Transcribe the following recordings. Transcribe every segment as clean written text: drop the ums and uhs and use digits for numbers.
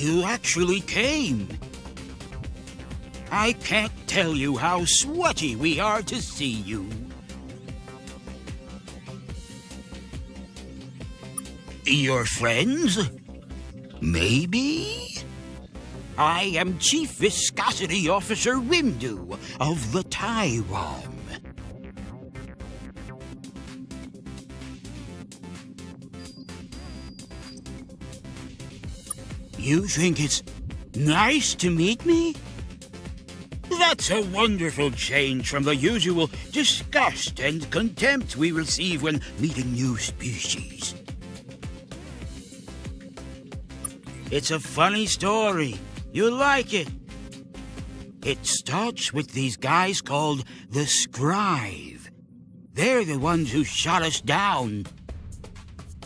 You actually came. I can't tell you how sweaty we are to see you. Your friends? Maybe? I am Chief Viscosity Officer Windu of the Tyrone. You think it's nice to meet me? That's a wonderful change from the usual disgust and contempt we receive when meeting new species. It's a funny story. You'll like it. It starts with these guys called the Scribe. They're the ones who shot us down.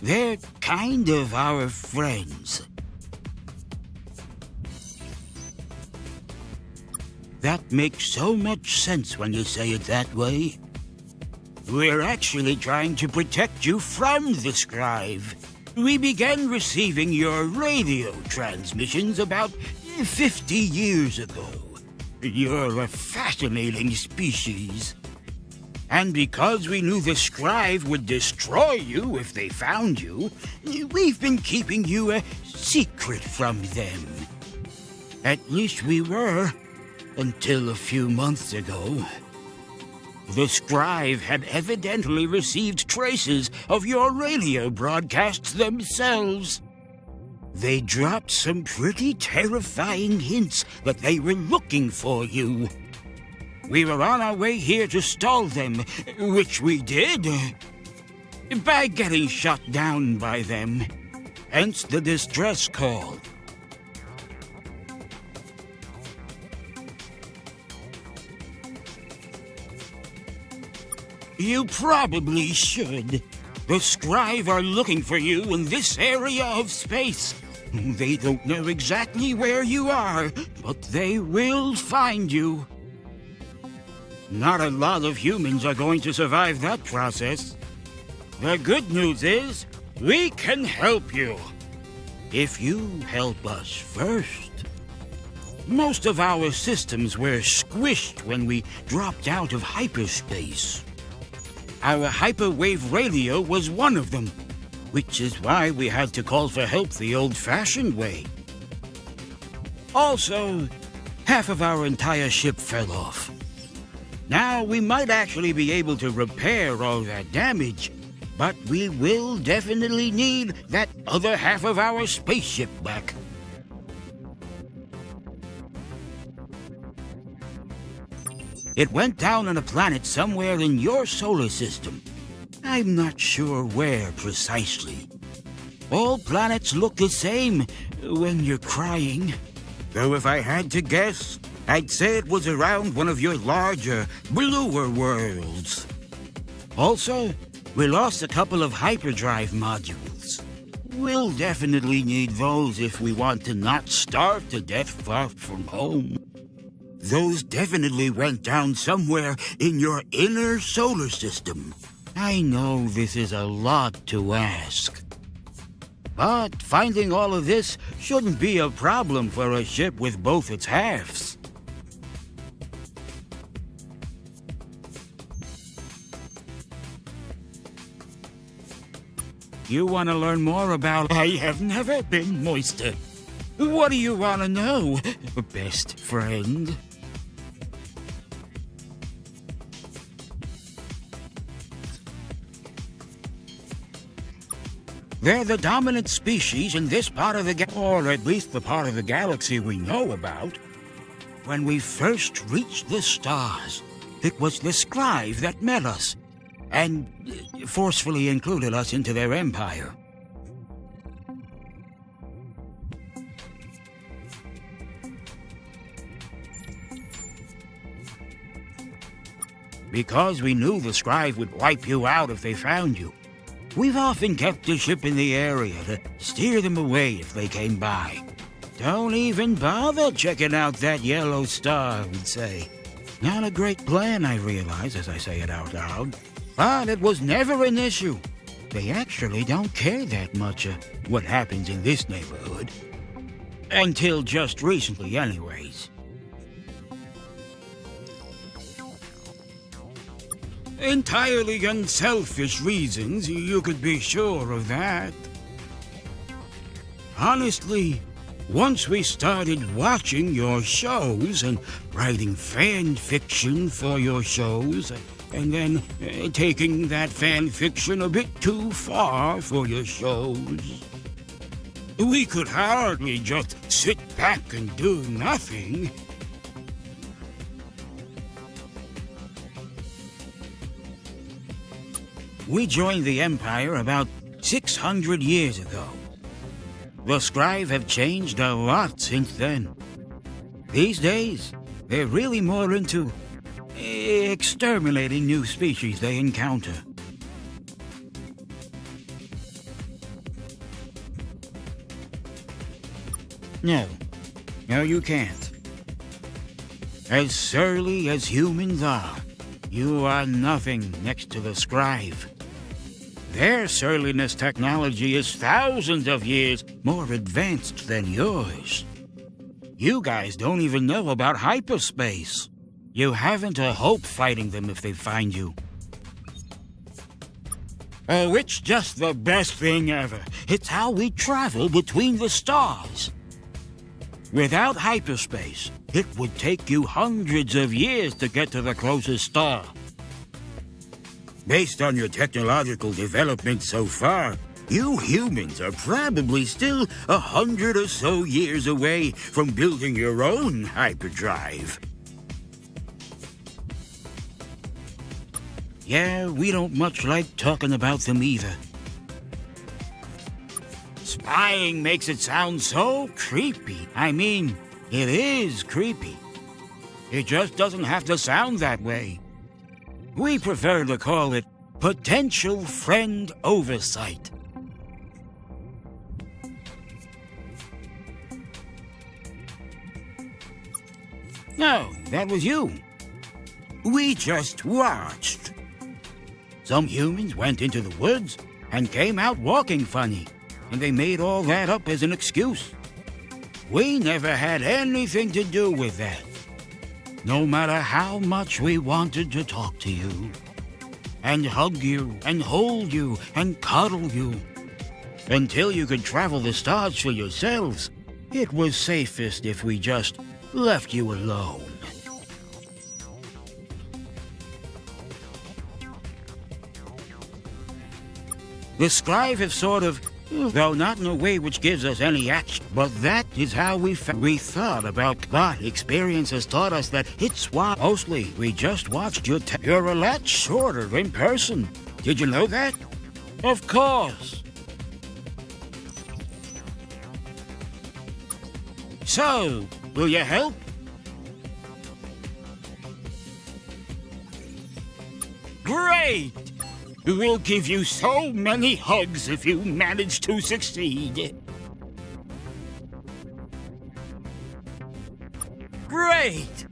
They're kind of our friends. That makes so much sense when you say it that way. We're actually trying to protect you from the Scribe. We began receiving your radio transmissions about 50 years ago. You're a fascinating species. And because we knew the Scribe would destroy you if they found you, we've been keeping you a secret from them. At least we were, until a few months ago. The Scribe had evidently received traces of your radio broadcasts themselves. They dropped some pretty terrifying hints that they were looking for you. We were on our way here to stall them, which we did, by getting shot down by them. Hence the distress call. You probably should. The Scribe are looking for you in this area of space. They don't know exactly where you are, but they will find you. Not a lot of humans are going to survive that process. The good news is, we can help you. If you help us first. Most of our systems were squished when we dropped out of hyperspace. Our hyperwave radio was one of them, which is why we had to call for help the old-fashioned way. Also, half of our entire ship fell off. Now, we might actually be able to repair all that damage, but we will definitely need that other half of our spaceship back. It went down on a planet somewhere in your solar system. I'm not sure where precisely. All planets look the same when you're crying. Though if I had to guess, I'd say it was around one of your larger, bluer worlds. Also, we lost a couple of hyperdrive modules. We'll definitely need those if we want to not starve to death far from home. Those definitely went down somewhere in your inner solar system. I know this is a lot to ask. But finding all of this shouldn't be a problem for a ship with both its halves. You want to learn more about I have never been moister. What do you want to know, best friend? They're the dominant species in this part of the or at least the part of the galaxy we know about. When we first reached the stars, it was the Scribe that met us and forcefully included us into their empire. Because we knew the Scribe would wipe you out if they found you, we've often kept a ship in the area to steer them away if they came by. Don't even bother checking out that yellow star, I would say. Not a great plan, I realize, as I say it out loud. But it was never an issue. They actually don't care that much what happens in this neighborhood. Until just recently, anyways. Entirely unselfish reasons, you could be sure of that. Honestly, once we started watching your shows and writing fan fiction for your shows, and then taking that fan fiction a bit too far for your shows, we could hardly just sit back and do nothing. We joined the Empire about 600 years ago. The Scribe have changed a lot since then. These days, they're really more into exterminating new species they encounter. No, you can't. As surly as humans are, you are nothing next to the Scribe. Their surliness technology is thousands of years more advanced than yours. You guys don't even know about hyperspace. You haven't a hope fighting them if they find you. Oh, it's just the best thing ever. It's how we travel between the stars. Without hyperspace, it would take you hundreds of years to get to the closest star. Based on your technological development so far, you humans are probably still 100 or so years away from building your own hyperdrive. Yeah, we don't much like talking about them either. Spying makes it sound so creepy. I mean, it is creepy. It just doesn't have to sound that way. We prefer to call it potential friend oversight. No, that was you. We just watched. Some humans went into the woods and came out walking funny, and they made all that up as an excuse. We never had anything to do with that. No matter how much we wanted to talk to you, and hug you, and hold you, and cuddle you, until you could travel the stars for yourselves, it was safest if we just left you alone. The Scribe have sort of, though not in a way which gives us any action, but that is how we thought about. But experience has taught us that it's why mostly we just watched you're a lot shorter in person. Did you know that? Of course. So, will you help? Great! We'll give you so many hugs if you manage to succeed. Great!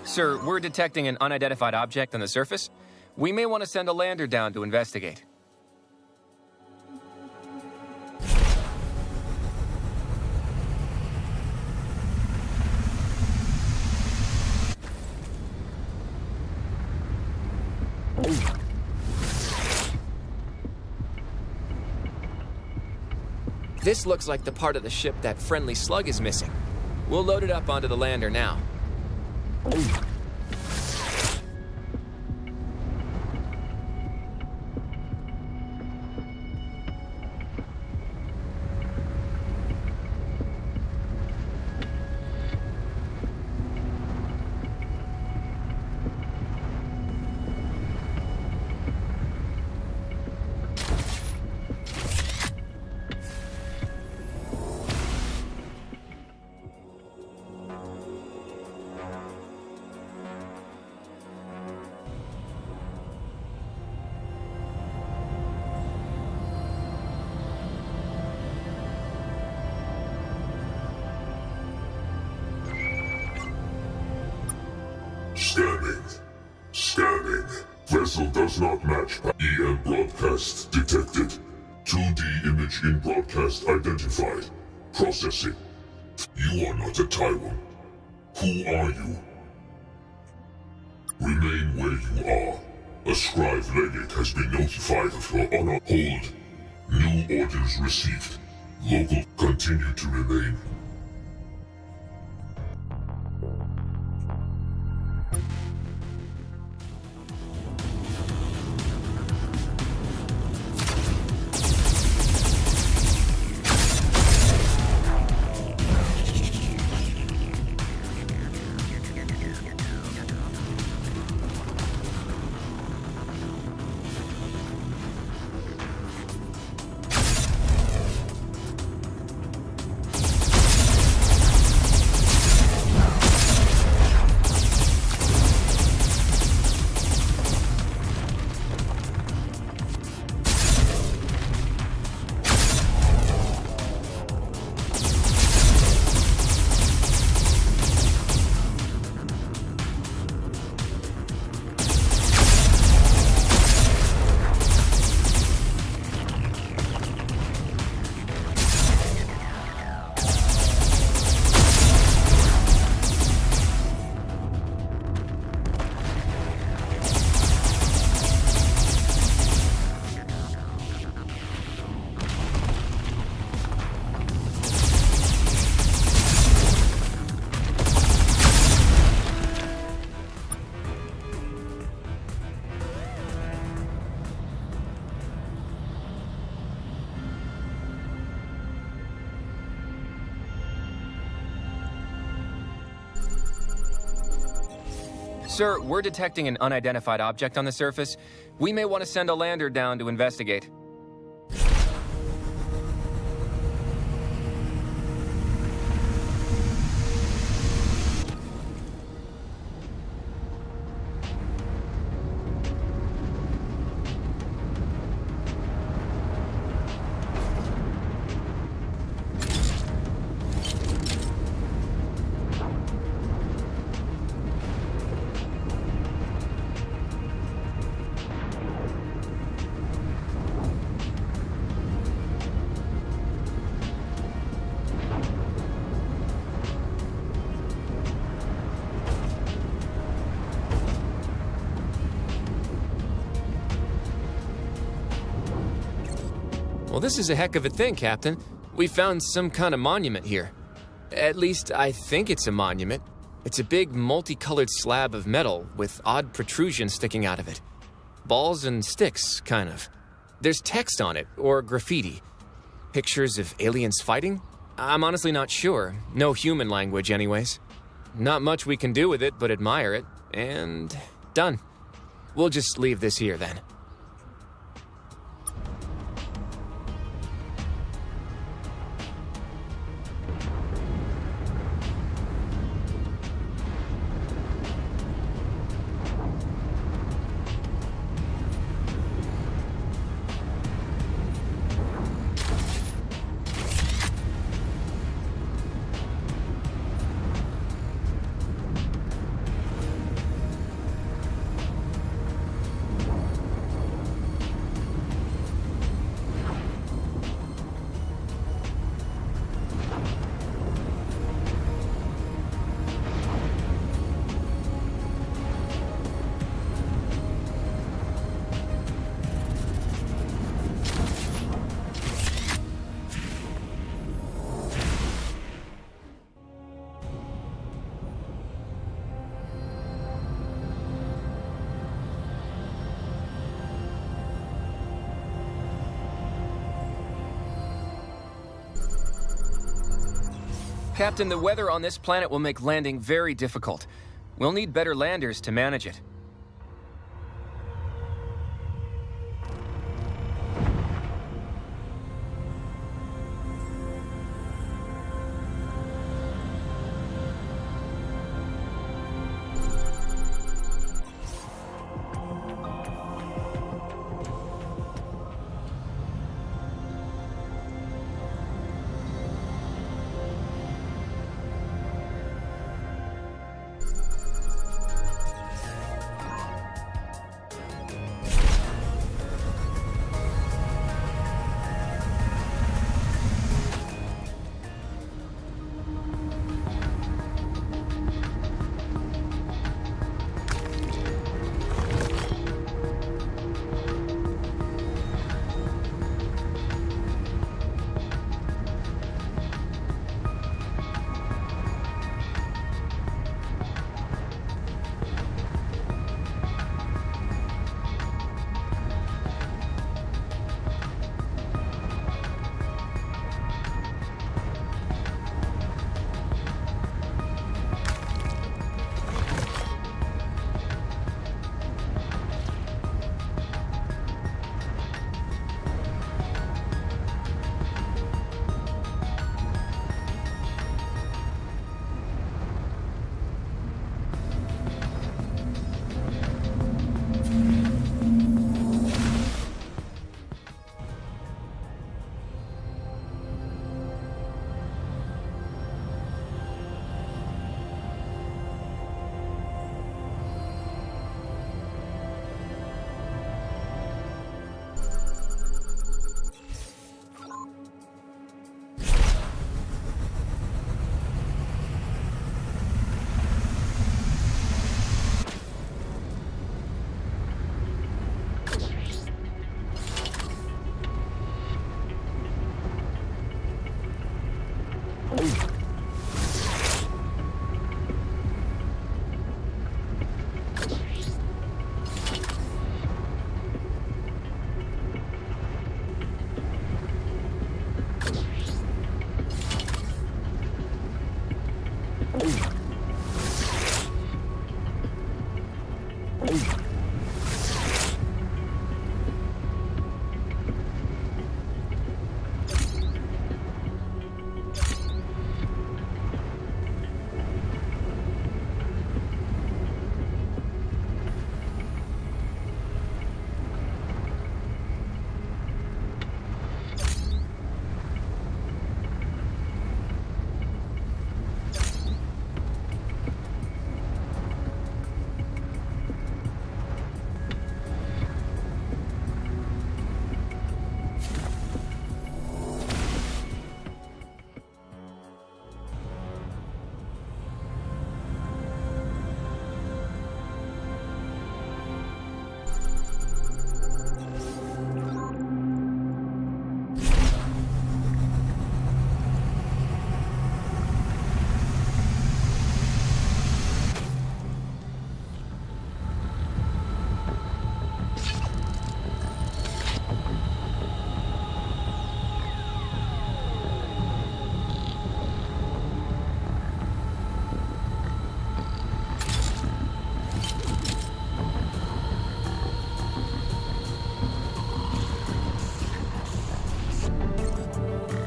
Sir, we're detecting an unidentified object on the surface. We may want to send a lander down to investigate. This looks like the part of the ship that friendly slug is missing. We'll load it up onto the lander now. Scanning. Vessel does not match. EM broadcast detected. 2D image in broadcast identified. Processing. You are not a Taiwan. Who are you? Remain where you are. A scribe legate has been notified of your honor. Hold. New orders received. Local continue to remain. Sir, we're detecting an unidentified object on the surface. We may want to send a lander down to investigate. Well, this is a heck of a thing, Captain. We found some kind of monument here. At least, I think it's a monument. It's a big, multicolored slab of metal with odd protrusions sticking out of it. Balls and sticks, kind of. There's text on it, or graffiti. Pictures of aliens fighting? I'm honestly not sure. No human language, anyways. Not much we can do with it but admire it, and done. We'll just leave this here, then. Captain, the weather on this planet will make landing very difficult. We'll need better landers to manage it.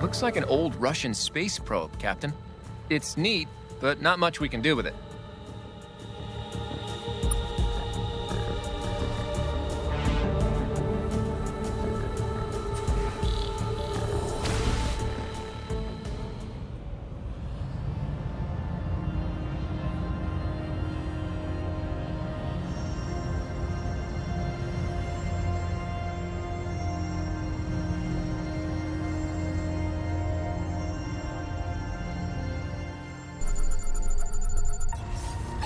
Looks like an old Russian space probe, Captain. It's neat, but not much we can do with it.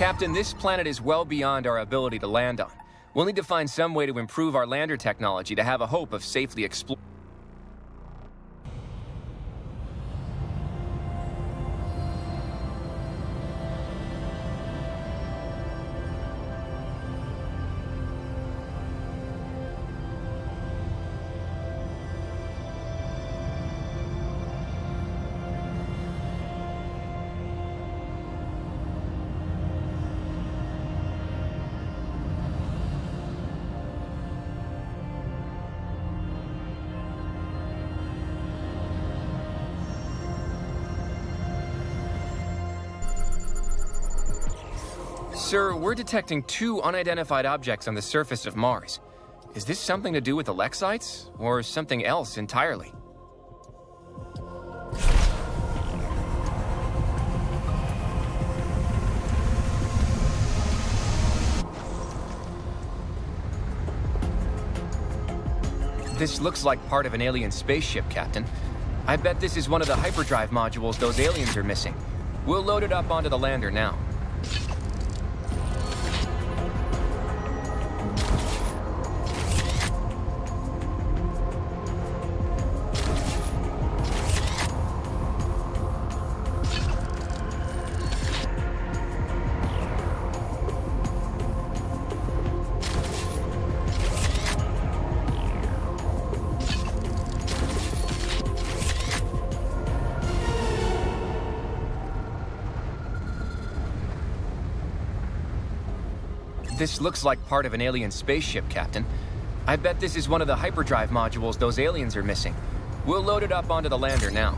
Captain, this planet is well beyond our ability to land on. We'll need to find some way to improve our lander technology to have a hope of safely exploring. Sir, we're detecting two unidentified objects on the surface of Mars. Is this something to do with the Lexites, or something else entirely? This looks like part of an alien spaceship, Captain. I bet this is one of the hyperdrive modules those aliens are missing. We'll load it up onto the lander now. This looks like part of an alien spaceship, Captain. I bet this is one of the hyperdrive modules those aliens are missing. We'll load it up onto the lander now.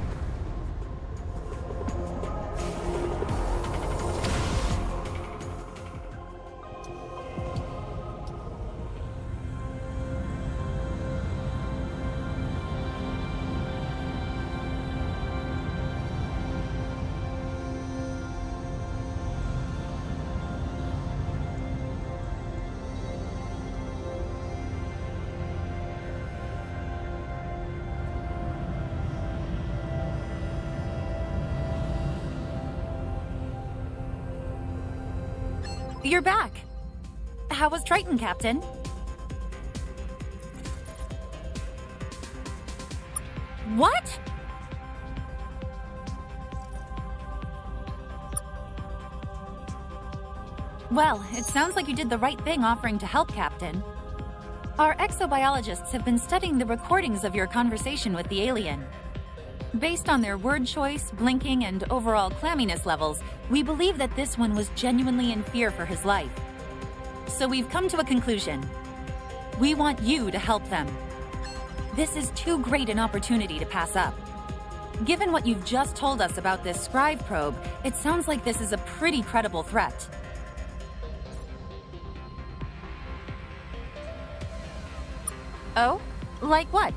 You're back. How was Triton, Captain? What? Well, it sounds like you did the right thing offering to help, Captain. Our exobiologists have been studying the recordings of your conversation with the alien. Based on their word choice, blinking, and overall clamminess levels, we believe that this one was genuinely in fear for his life. So we've come to a conclusion. We want you to help them. This is too great an opportunity to pass up. Given what you've just told us about this scribe probe, it sounds like this is a pretty credible threat. Oh? Like what?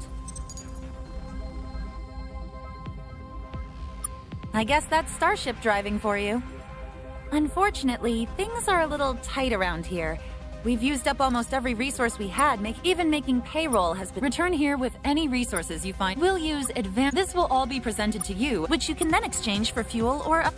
I guess that's Starship driving for you. Unfortunately, things are a little tight around here. We've used up almost every resource we had, even making payroll has been... Return here with any resources you find. We'll use advanced... This will all be presented to you, which you can then exchange for fuel or...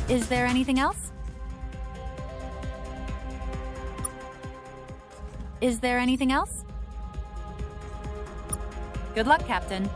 Is there anything else? Is there anything else? Good luck, Captain.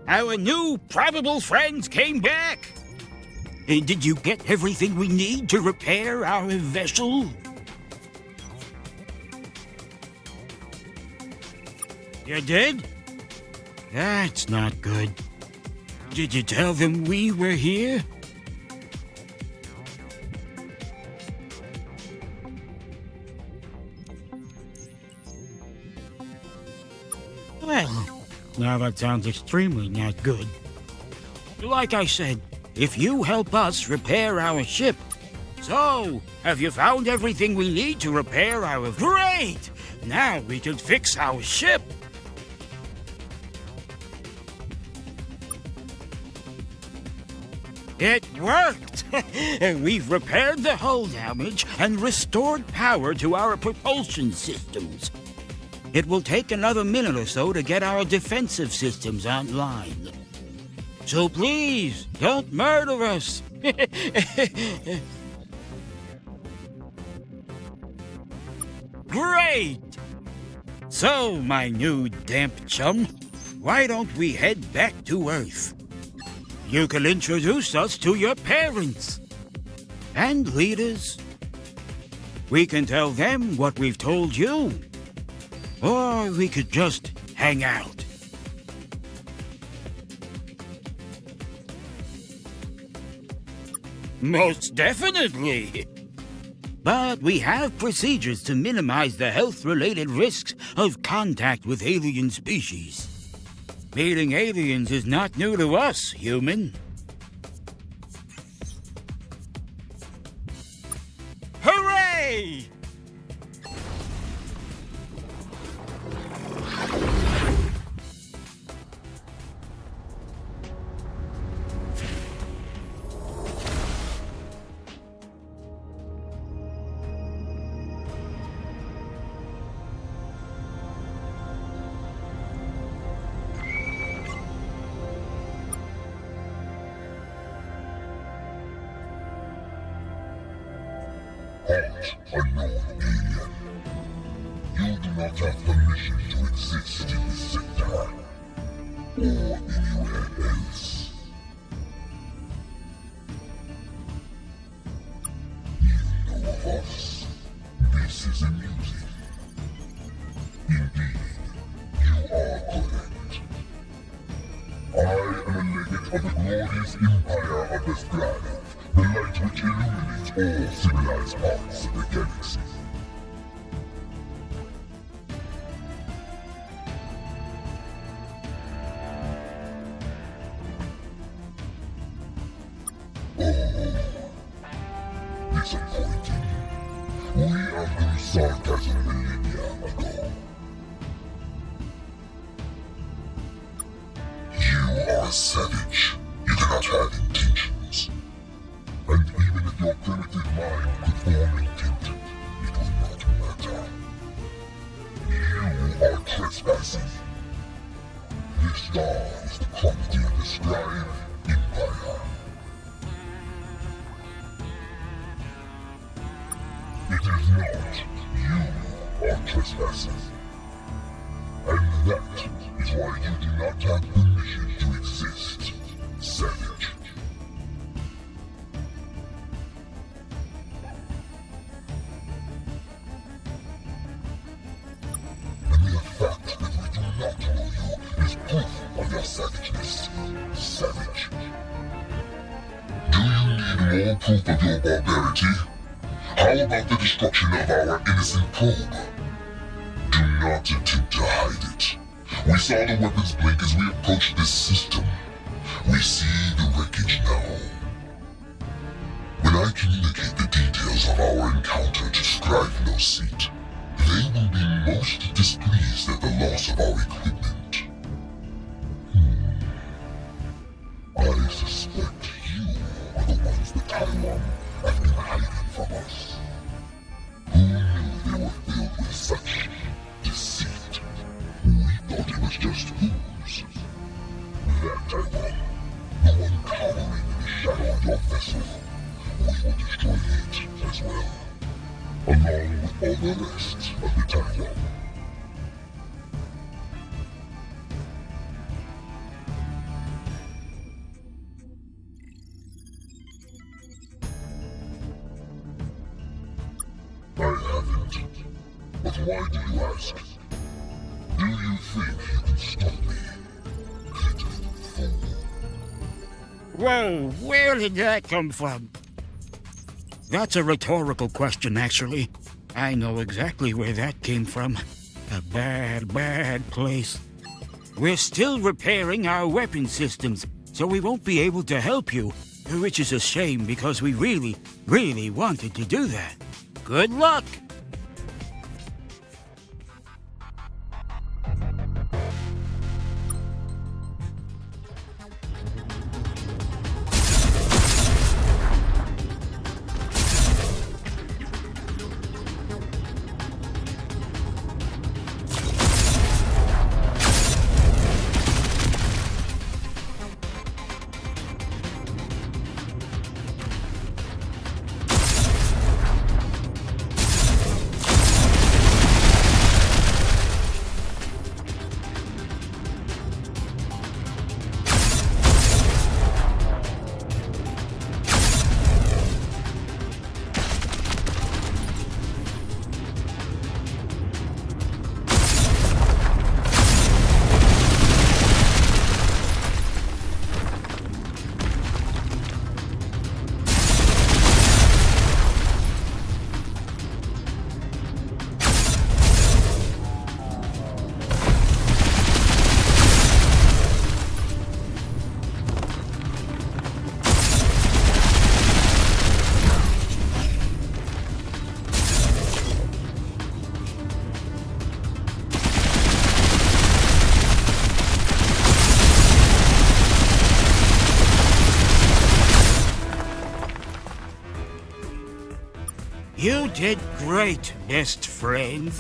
Our new probable friends came back. Did you get everything we need to repair our vessel? You did? That's not good. Did you tell them we were here? Well, now that sounds extremely not good. Like I said, if you help us repair our ship. So, have you found everything we need to repair our... Great! Now we can fix our ship. It worked! We've repaired the hull damage and restored power to our propulsion systems. It will take another minute or so to get our defensive systems online. So please, don't murder us! Great! So, my new damp chum, why don't we head back to Earth? You can introduce us to your parents and leaders. We can tell them what we've told you. Or we could just hang out. Most definitely. But we have procedures to minimize the health-related risks of contact with alien species. Meeting aliens is not new to us, human. Hooray! Halt, unknown alien. You do not have permission to exist in this sector, or anywhere else. You know of us. This is amusing. Indeed, you are correct. I am a legate of the glorious empire of Vesprada, the light which illuminates all civilized parts of the galaxy. Oh, disappointing. We outgrew sarcasm millennia ago. You are a savage. You do not have intentions. And even if your primitive mind could form intent, it will not matter. You are trespassing. This star is the property of the Scribe Empire. It is not. You are trespassing. And that is why you do not have permission to exist, savage. The mere fact that we do not know you is proof of your savageness, savage. Do you need more proof of your barbarity? How about the destruction of our innocent probe? Do not attempt to hide it. We saw the weapons blink as we approached this system. We see the wreckage now. When I communicate the details of our encounter to Scribe No Seat, they will be most displeased at the loss of our equipment. I suspect you are the ones that Taiwan have been hiding from us. Who knew they were filled with such deceit? We thought it was just ooze. That Taiwan, the one cowering in the shadow of your vessel, we will destroy it as well, along with all the rest of the Taiwan. But why do you ask? Do you think you can stop me? Pitiful fool. Whoa, where did that come from? That's a rhetorical question, actually. I know exactly where that came from. A bad, bad place. We're still repairing our weapon systems, so we won't be able to help you, which is a shame because we really, really wanted to do that. Good luck! You did great, best friend.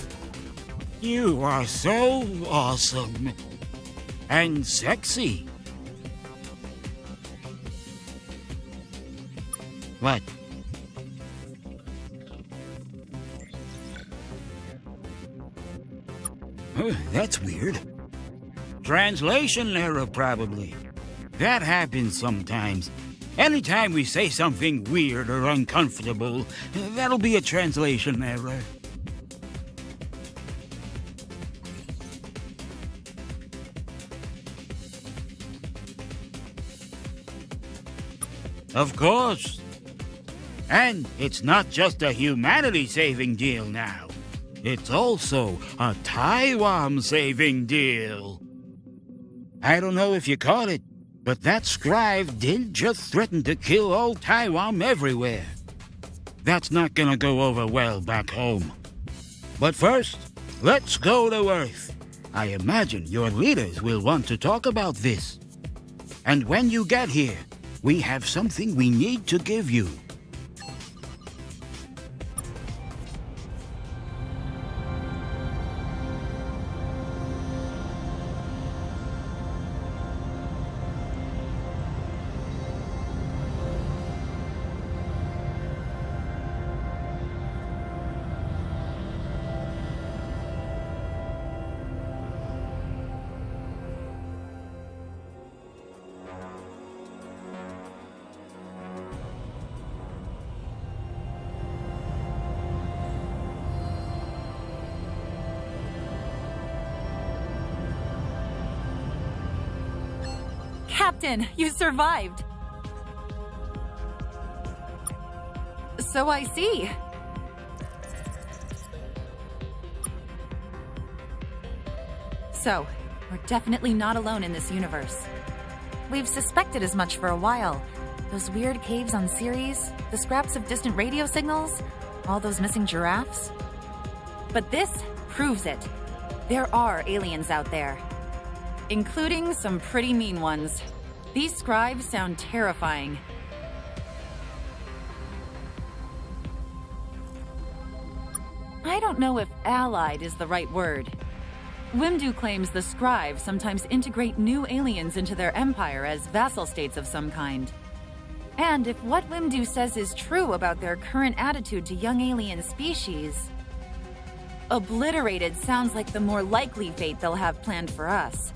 You are so awesome. And sexy. What? That's weird. Translation error, probably. That happens sometimes. Anytime we say something weird or uncomfortable, that'll be a translation error. Of course. And it's not just a humanity-saving deal now. It's also a Taiwan-saving deal. I don't know if you caught it, but that scribe did just threaten to kill all Taiwan everywhere. That's not gonna go over well back home. But first, let's go to Earth. I imagine your leaders will want to talk about this. And when you get here, we have something we need to give you. Captain, you survived! So I see. So, we're definitely not alone in this universe. We've suspected as much for a while. Those weird caves on Ceres, the scraps of distant radio signals, all those missing giraffes. But this proves it. There are aliens out there. Including some pretty mean ones. These scribes sound terrifying. I don't know if allied is the right word. Wimdu claims the scribes sometimes integrate new aliens into their empire as vassal states of some kind. And if what Wimdu says is true about their current attitude to young alien species, obliterated sounds like the more likely fate they'll have planned for us.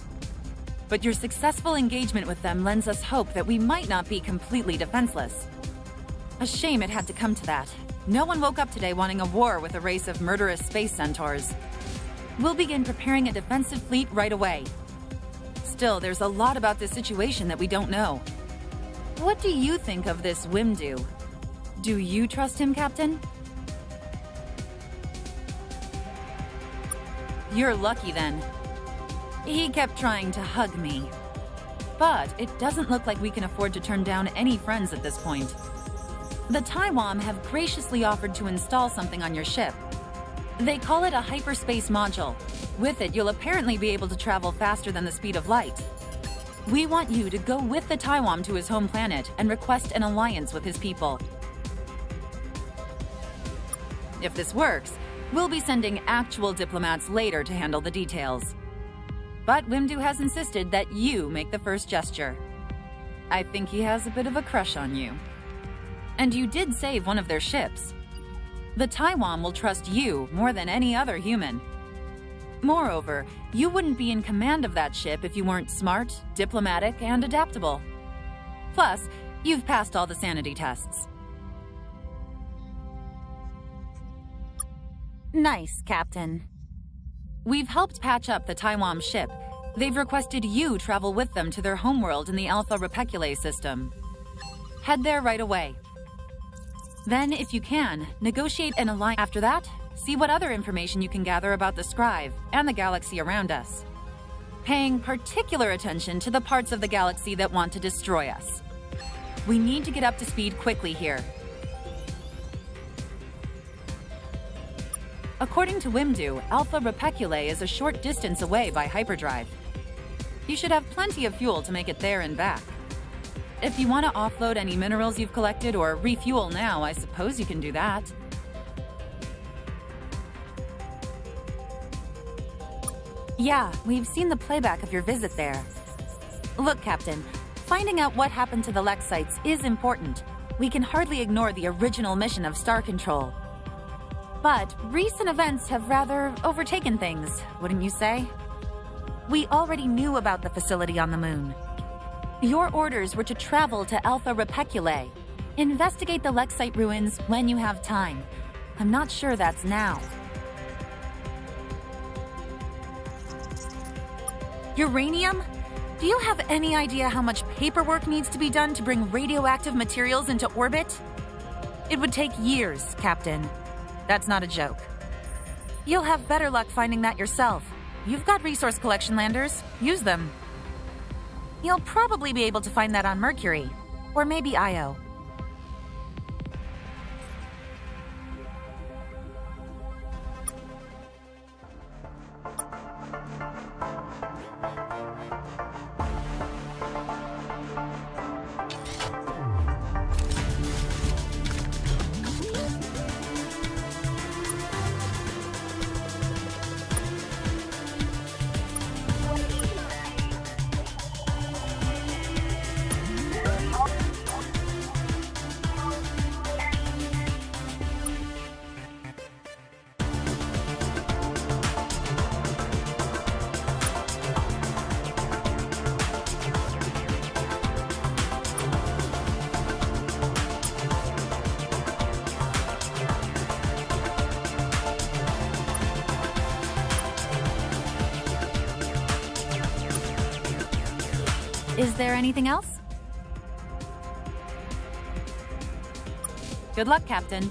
But your successful engagement with them lends us hope that we might not be completely defenseless. A shame it had to come to that. No one woke up today wanting a war with a race of murderous space centaurs. We'll begin preparing a defensive fleet right away. Still, there's a lot about this situation that we don't know. What do you think of this Wimdu? Do you trust him, Captain? You're lucky then. He kept trying to hug me. But it doesn't look like we can afford to turn down any friends at this point. The Taiwan have graciously offered to install something on your ship. They call it a hyperspace module. With it, you'll apparently be able to travel faster than the speed of light. We want you to go with the Taiwan to his home planet and request an alliance with his people. If this works, we'll be sending actual diplomats later to handle the details. But Wimdu has insisted that you make the first gesture. I think he has a bit of a crush on you. And you did save one of their ships. The Taiwan will trust you more than any other human. Moreover, you wouldn't be in command of that ship if you weren't smart, diplomatic, and adaptable. Plus, you've passed all the sanity tests. Nice, Captain. We've helped patch up the Taiwan ship. They've requested you travel with them to their homeworld in the Alpha Repeculae system. Head there right away. Then, if you can, negotiate an alliance. After that, see what other information you can gather about the Scribe and the galaxy around us. Paying particular attention to the parts of the galaxy that want to destroy us. We need to get up to speed quickly here. According to Wimdu, Alpha Repeculae is a short distance away by hyperdrive. You should have plenty of fuel to make it there and back. If you want to offload any minerals you've collected or refuel now, I suppose you can do that. Yeah, we've seen the playback of your visit there. Look, Captain, finding out what happened to the Lex sites is important. We can hardly ignore the original mission of Star Control. But recent events have rather overtaken things, wouldn't you say? We already knew about the facility on the moon. Your orders were to travel to Alpha Repeculae. Investigate the Lex site ruins when you have time. I'm not sure that's now. Uranium? Do you have any idea how much paperwork needs to be done to bring radioactive materials into orbit? It would take years, Captain. That's not a joke. You'll have better luck finding that yourself. You've got resource collection landers. Use them. You'll probably be able to find that on Mercury. Or maybe Io. Is there anything else? Good luck, Captain.